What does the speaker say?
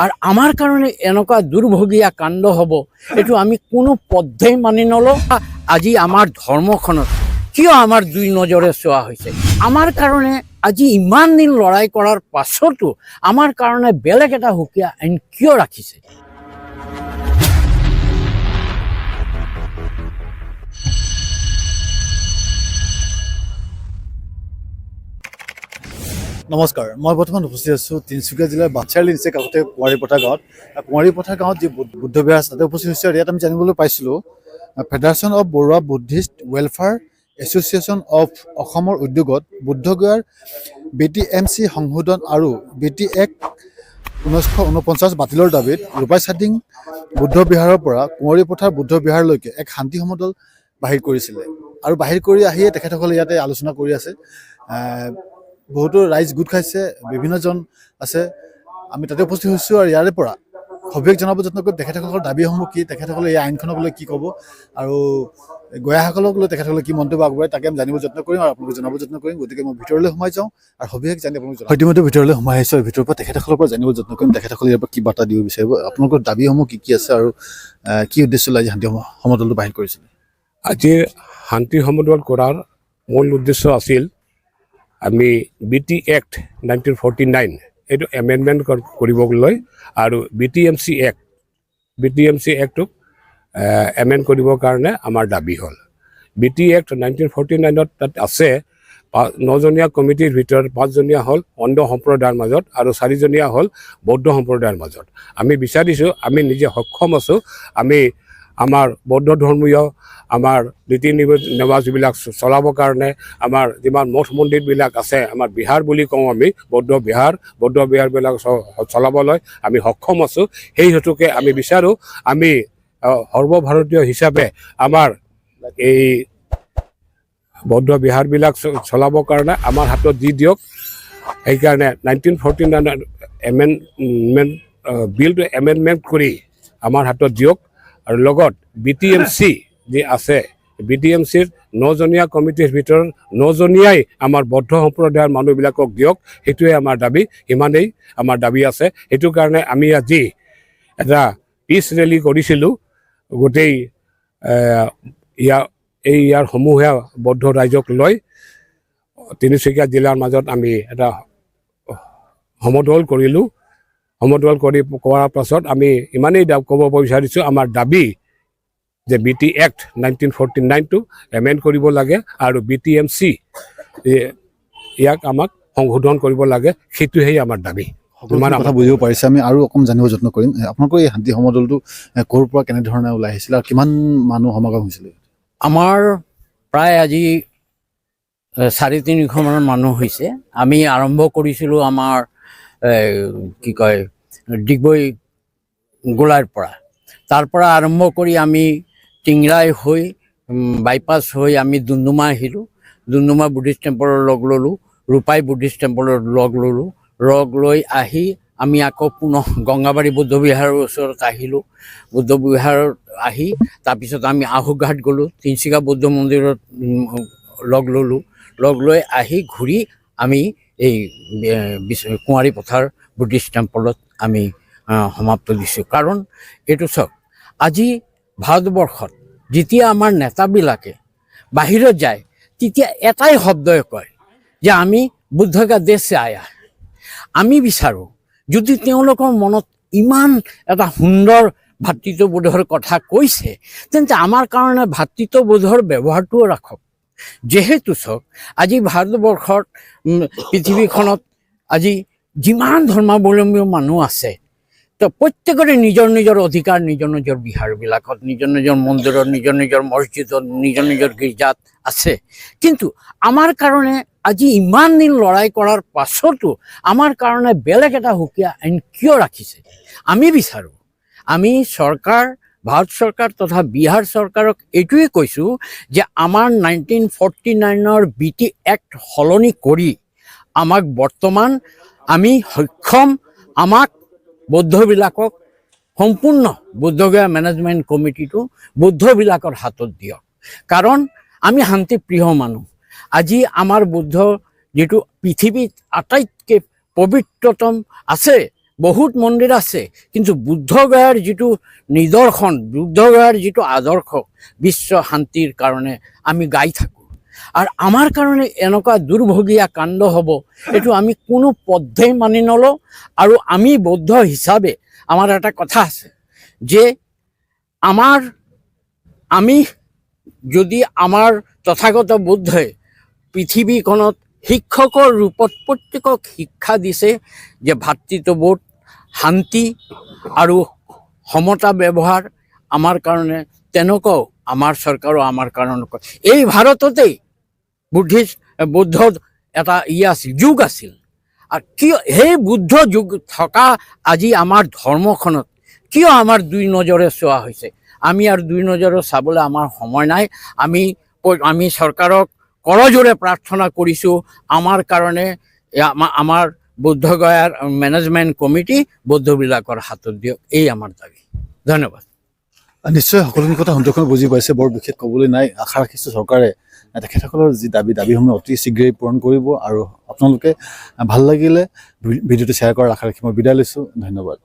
R আমাৰ কাৰণে এনেকুৱা দুৰ্ভগীয়া কাণ্ড হ'ব এইটো আমি কোনো পদ্ধেই মানি নলওঁ। আজি আমাৰ ধৰ্মখনত কিয় আমাৰ দুই নজৰে চোৱা হৈছে? আমাৰ কাৰণে আজি ইমান দিন লৰাই কৰাৰ পাছতো আমাৰ কাৰণে বেলেগ এটা সুকীয়া আইন কিয় ৰাখিছে? নমস্কাৰ, মই বৰ্তমান উপস্থিত আছোঁ তিনিচুকীয়া জিলাৰ বাচ্চাৰলি নিচে কাষতে কুঁৱাৰীপথাৰ গাঁৱত। কুঁৱাৰীপথাৰ গাঁৱত যি বুদ্ধ বিহাৰ আছে তাতে উপস্থিত হৈছে। আৰু ইয়াত আমি জানিবলৈ পাইছিলোঁ federation of Barua Buddhist welfare association of অসমৰ উদ্যোগত বুদ্ধগয়াৰ BTMC সংশোধন আৰু BT Act 1949 বাতিলৰ দাবীত ৰূপাই চাডিং বুদ্ধ বিহাৰৰ পৰা কুঁৱাৰীপথাৰ বুদ্ধ বিহাৰলৈকে এক শান্তি সমদল বাহিৰ কৰিছিলে। আৰু বাহিৰ কৰি আহিয়ে তেখেতসকলে ইয়াতে আলোচনা কৰি আছে। বহুতো ৰাইজ গোট খাইছে, বিভিন্নজন আছে। আমি তাতে উপস্থিত হৈছোঁ আৰু ইয়াৰে পৰা সবিশেষ জনাব যত্ন কৰিম তেখেতসকলৰ দাবীসমূহ কি, তেখেতসকলে এই আইনখনক লৈ কি ক'ব আৰু গয়াসকলক লৈ তেখেতসকলে কি মন্তব্য আগবঢ়ায় তাকে আমি জানিব যত্ন কৰিম আৰু আপোনালোকে জনাব যত্ন কৰিম। গতিকে মই ভিতৰলৈ সোমাই যাওঁ আৰু সবিশেষ জানি আপোনালোক ইতিমধ্যে ভিতৰলৈ সোমাই আহিছোঁ আৰু ভিতৰৰ পৰা তেখেতসকলৰ পৰা জানিব যত্ন কৰিম তেখেতসকলে ইয়াৰ পৰা কি বাৰ্তা দিব বিচাৰিব, আপোনালোকৰ দাবীসমূহ কি কি আছে আৰু কি উদ্দেশ্য লৈ আজি শান্তি সমদলটো বাহিৰ কৰিছিলে। আজিৰ শান্তি সমদল কৰাৰ মূল উদ্দেশ্য আছিল আমি BT Act 1949 এইটো এমেণ্ডমেণ্ট কৰিবলৈ আৰু BTMC Actটোক এমেণ্ড কৰিবৰ কাৰণে আমাৰ দাবী হ'ল। BT Act 1949ত তাত আছে 9জনীয়া কমিটিৰ ভিতৰত 5জনীয়া হ'ল অন্ধ সম্প্ৰদায়ৰ মাজত আৰু 4জনীয়া হ'ল বৌদ্ধ সম্প্ৰদায়ৰ মাজত। আমি বিচাৰিছোঁ, আমি নিজে সক্ষম আছোঁ, আমি আমাৰ বৌদ্ধ ধৰ্মীয় আমাৰ নীতি নেমাজবিলাক চলাবৰ কাৰণে আমাৰ যিমান মঠ মন্দিৰবিলাক আছে, আমাৰ বিহাৰ বুলি কওঁ আমি, বৌদ্ধ বিহাৰবিলাক চলাবলৈ আমি সক্ষম আছোঁ। সেই হেতুকে আমি বিচাৰোঁ আমি সৰ্বভাৰতীয় হিচাপে আমাৰ এই বৌদ্ধ বিহাৰবিলাক চলাবৰ কাৰণে আমাৰ হাতত দি দিয়ক। সেইকাৰণে 1949 এমেণ্ডমেণ্ট বিলটো এমেণ্ডমেণ্ট কৰি আমাৰ হাতত দিয়ক। আৰু লগত BTMC যি আছে, BTMCৰ 9জনীয়া কমিটিৰ ভিতৰত 9জনীয়াই আমাৰ বৌদ্ধ সম্প্ৰদায়ৰ মানুহবিলাকক দিয়ক। সেইটোৱে আমাৰ দাবী, ইমানেই আমাৰ দাবী আছে। সেইটো কাৰণে আমি আজি এটা পিচ ৰেলী কৰিছিলোঁ। গোটেই ইয়াৰ সমূহীয়া বৌদ্ধ ৰাইজক লৈ তিনিচুকীয়া জিলাৰ মাজত আমি এটা সমদল কৰিলোঁ। সমদল কৰাৰ পাছত আমি ইমানেই ক'ব বিচাৰিছোঁ, আমাৰ দাবী যে BT Act 1949টো এমেণ্ড কৰিব লাগে আৰু BTMC ইয়াক আমাক সংশোধন কৰিব লাগে, সেইটোহে আমাৰ দাবী। সকলোখিনি কথা বুজিব পাৰিছে। আমি আৰু অকণ জানিব যত্ন কৰিম আপোনালোকৰ এই শান্তি সমদলটো ক'ৰ পৰা কেনেধৰণে ওলাই আহিছিলে আৰু কিমান মানুহ সমাগম হৈছিলে? আমাৰ প্ৰায় আজি 350মান মানুহ হৈছে। আমি আৰম্ভ কৰিছিলোঁ আমাৰ কি কয় ডিগবৈ গোলাৰ পৰা। তাৰ পৰা আৰম্ভ কৰি আমি টিংৰাই হৈ বাইপাছ হৈ আমি ডুমডুমা আহিলোঁ। ডুমডুমা বুদ্ধিষ্ট টেম্পলত লগ ল'লোঁ, ৰূপাই বুদ্ধিষ্ট টেম্পলত লগ ল'লোঁ। লগ লৈ আহি আমি আকৌ পুনৰ গংগাবাৰী বুদ্ধ বিহাৰৰ ওচৰত আহিলোঁ। বুদ্ধ বিহাৰত আহি তাৰপিছত আমি আহুঘাট গ'লোঁ, তিনিচুকীয়া বুদ্ধ মন্দিৰত লগ ল'লোঁ। লগ লৈ আহি ঘূৰি আমি এই কুঁৱাৰীপথাৰ বুদ্ধিষ্ট টেম্পলত আমি সমাপ্ত দিছোঁ। কাৰণ এইটো চাওক, আজি ভাৰতবৰ্ষত যেতিয়া আমাৰ নেতাবিলাকে বাহিৰত যায় তেতিয়া এটাই শব্দই কয় যে আমি বুদ্ধ কা দেশ সে আয়া। আমি বিচাৰোঁ যদি তেওঁলোকৰ মনত ইমান এটা সুন্দৰ ভাতৃত্ববোধৰ কথা কৈছে তেন্তে আমাৰ কাৰণে ভাতৃত্ববোধৰ ব্যৱহাৰটোও ৰাখক। যিহেতু চাওক, আজি ভাৰতবৰ্ষত পৃথিৱীখনত আজি যিমান ধৰ্মাৱলম্বী মানুহ আছে, তো প্ৰত্যেকৰে নিজৰ নিজৰ অধিকাৰ, নিজৰ নিজৰ বিহাৰবিলাকত, নিজৰ নিজৰ মন্দিৰত, নিজৰ নিজৰ মছজিদত, নিজৰ নিজৰ গীৰ্জাত আছে। কিন্তু আমাৰ কাৰণে আজি ইমান দিন লৰাই কৰাৰ পাছতো আমাৰ কাৰণে বেলেগ এটা সুকীয়া আইন কিয় ৰাখিছে? আমি বিচাৰোঁ, আমি চৰকাৰ, ভাৰত চৰকাৰ তথা বিহাৰ চৰকাৰক এইটোৱে কৈছোঁ যে আমাৰ 1949ৰ BT Act সলনি কৰি আমাক বৰ্তমান আমি সক্ষম, আমাক বৌদ্ধবিলাকক সম্পূৰ্ণ বুদ্ধগয়া মেনেজমেণ্ট কমিটিটো বুদ্ধবিলাকৰ হাতত দিয়ক। কাৰণ আমি শান্তিপ্ৰিয় মানুহ। আজি আমাৰ বুদ্ধ যিটো পৃথিৱীত আটাইতকৈ পবিত্ৰতম আছে বহুত মন্দিৰ আছে, কিন্তু বুদ্ধগয়াৰ যিটো নিদৰ্শন, বুদ্ধগয়াৰ যিটো আদৰ্শ বিশ্ব শান্তিৰ কাৰণে আমি গাই থাকোঁ। আৰু আমাৰ কাৰণে এনেকুৱা দুৰ্ভগীয়া কাণ্ড হ'ব, এইটো আমি কোনো পধ্যেই মানি নলওঁ। আৰু আমি বৌদ্ধ হিচাপে আমাৰ এটা কথা আছে যে আমি যদি আমাৰ তথাগত বুদ্ধই পৃথিৱীখনত শিক্ষকৰ ৰূপত প্ৰত্যেকক শিক্ষা দিছে যে ভাতৃত্ববোধ, শান্তি আৰু সমতা ব্যৱহাৰ আমাৰ কাৰণে, তেনেকুৱাও আমাৰ চৰকাৰো আমাৰ কাৰণে এই ভাৰততেই বৌদ্ধ এটা আছিল, যুগ আছিল। আৰু কিয় সেই বুদ্ধ যুগ থকা আজি আমাৰ ধৰ্মখনত কিয় আমাৰ দুই নজৰে চোৱা হৈছে? আমি আৰু দুই নজৰে চাবলৈ আমাৰ সময় নাই। আমি চৰকাৰক কৰজোৰে প্ৰাৰ্থনা কৰিছোঁ আমাৰ কাৰণে আমাৰ বুদ্ধগয়াৰ মেনেজমেণ্ট কমিটি বৌদ্ধবিলাকৰ হাতত দিয়ক, এই আমাৰ দাবী। ধন্যবাদ। নিশ্চয় সকলোখিনি কথা সন্তোষে বুজি পাইছে, বৰ বিশেষ ক'বলৈ নাই। আশা ৰাখিছোঁ চৰকাৰে তেখেতসকলৰ যি দাবীসমূহ অতি শীঘ্ৰেই পূৰণ কৰিব। আৰু আপোনালোকে ভাল লাগিলে ভিডিঅ'টো শ্বেয়াৰ কৰাৰ আশা ৰাখি মই বিদায় লৈছোঁ। ধন্যবাদ।